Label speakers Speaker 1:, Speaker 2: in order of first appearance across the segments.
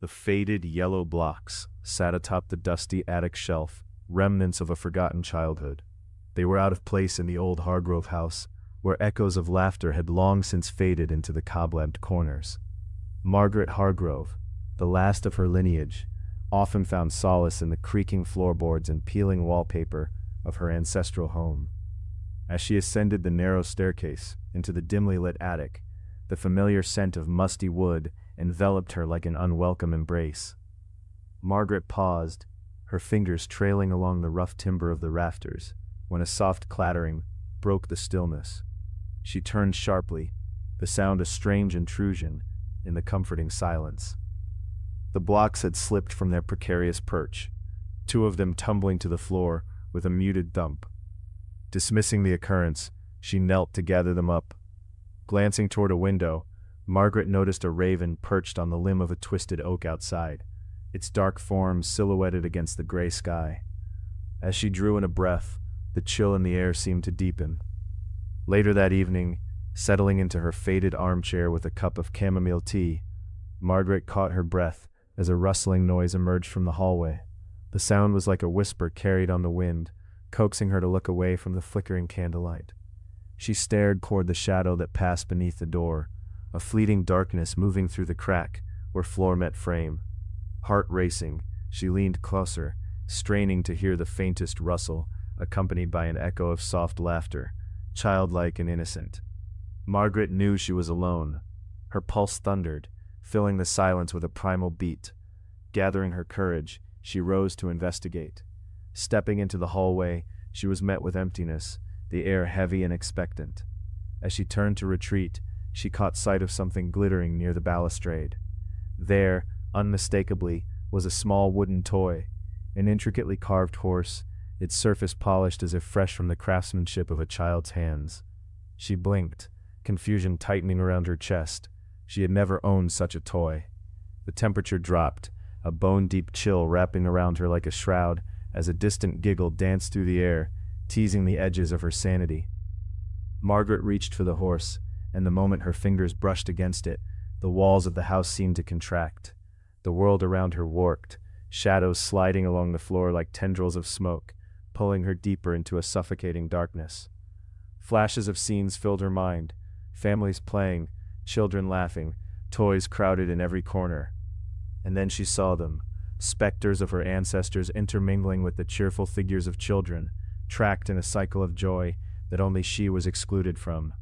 Speaker 1: The faded yellow blocks sat atop the dusty attic shelf, remnants of a forgotten childhood. They were out of place in the old Hargrove house, where echoes of laughter had long since faded into the cobwebbed corners. Margaret Hargrove, the last of her lineage, often found solace in the creaking floorboards and peeling wallpaper of her ancestral home. As she ascended the narrow staircase into the dimly lit attic, the familiar scent of musty wood enveloped her like an unwelcome embrace. Margaret paused, her fingers trailing along the rough timber of the rafters, when a soft clattering broke the stillness. She turned sharply, the sound a strange intrusion in the comforting silence. The blocks had slipped from their precarious perch, two of them tumbling to the floor with a muted thump. Dismissing the occurrence, she knelt to gather them up. Glancing toward a window, Margaret noticed a raven perched on the limb of a twisted oak outside, its dark form silhouetted against the gray sky. As she drew in a breath, the chill in the air seemed to deepen. Later that evening, settling into her faded armchair with a cup of chamomile tea, Margaret caught her breath as a rustling noise emerged from the hallway. The sound was like a whisper carried on the wind, coaxing her to look away from the flickering candlelight. She stared toward the shadow that passed beneath the door, a fleeting darkness moving through the crack where floor met frame. Heart racing, she leaned closer, straining to hear the faintest rustle, accompanied by an echo of soft laughter, childlike and innocent. Margaret knew she was alone. Her pulse thundered, filling the silence with a primal beat. Gathering her courage, she rose to investigate. Stepping into the hallway, she was met with emptiness, the air heavy and expectant. As she turned to retreat, she caught sight of something glittering near the balustrade. There, unmistakably, was a small wooden toy, an intricately carved horse, its surface polished as if fresh from the craftsmanship of a child's hands. She blinked, confusion tightening around her chest. She had never owned such a toy. The temperature dropped, a bone-deep chill wrapping around her like a shroud, as a distant giggle danced through the air, teasing the edges of her sanity. Margaret reached for the horse, and the moment her fingers brushed against it, the walls of the house seemed to contract. The world around her warped, shadows sliding along the floor like tendrils of smoke, pulling her deeper into a suffocating darkness. Flashes of scenes filled her mind, families playing, children laughing, toys crowded in every corner. And then she saw them, specters of her ancestors intermingling with the cheerful figures of children, tracked in a cycle of joy that only she was excluded from.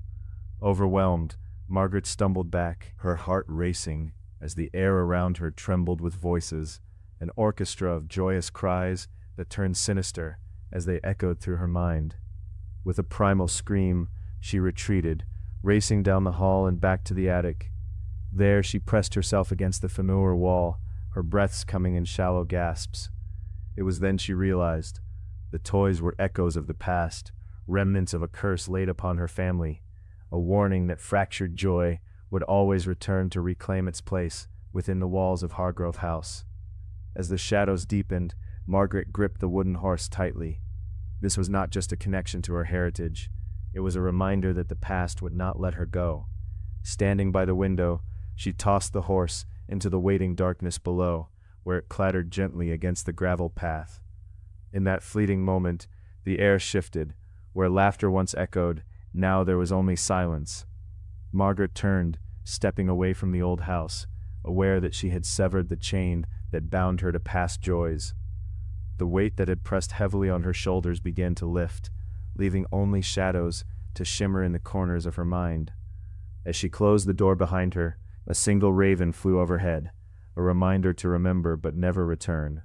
Speaker 1: Overwhelmed, Margaret stumbled back, her heart racing, as the air around her trembled with voices, an orchestra of joyous cries that turned sinister as they echoed through her mind. With a primal scream, she retreated, racing down the hall and back to the attic. There she pressed herself against the familiar wall, her breaths coming in shallow gasps. It was then she realized. The toys were echoes of the past, remnants of a curse laid upon her family, a warning that fractured joy would always return to reclaim its place within the walls of Hargrove House. As the shadows deepened, Margaret gripped the wooden horse tightly. This was not just a connection to her heritage. It was a reminder that the past would not let her go. Standing by the window, she tossed the horse into the waiting darkness below, where it clattered gently against the gravel path. In that fleeting moment, the air shifted. Where laughter once echoed, now there was only silence. Margaret turned, stepping away from the old house, aware that she had severed the chain that bound her to past joys. The weight that had pressed heavily on her shoulders began to lift, leaving only shadows to shimmer in the corners of her mind. As she closed the door behind her, a single raven flew overhead, a reminder to remember but never return.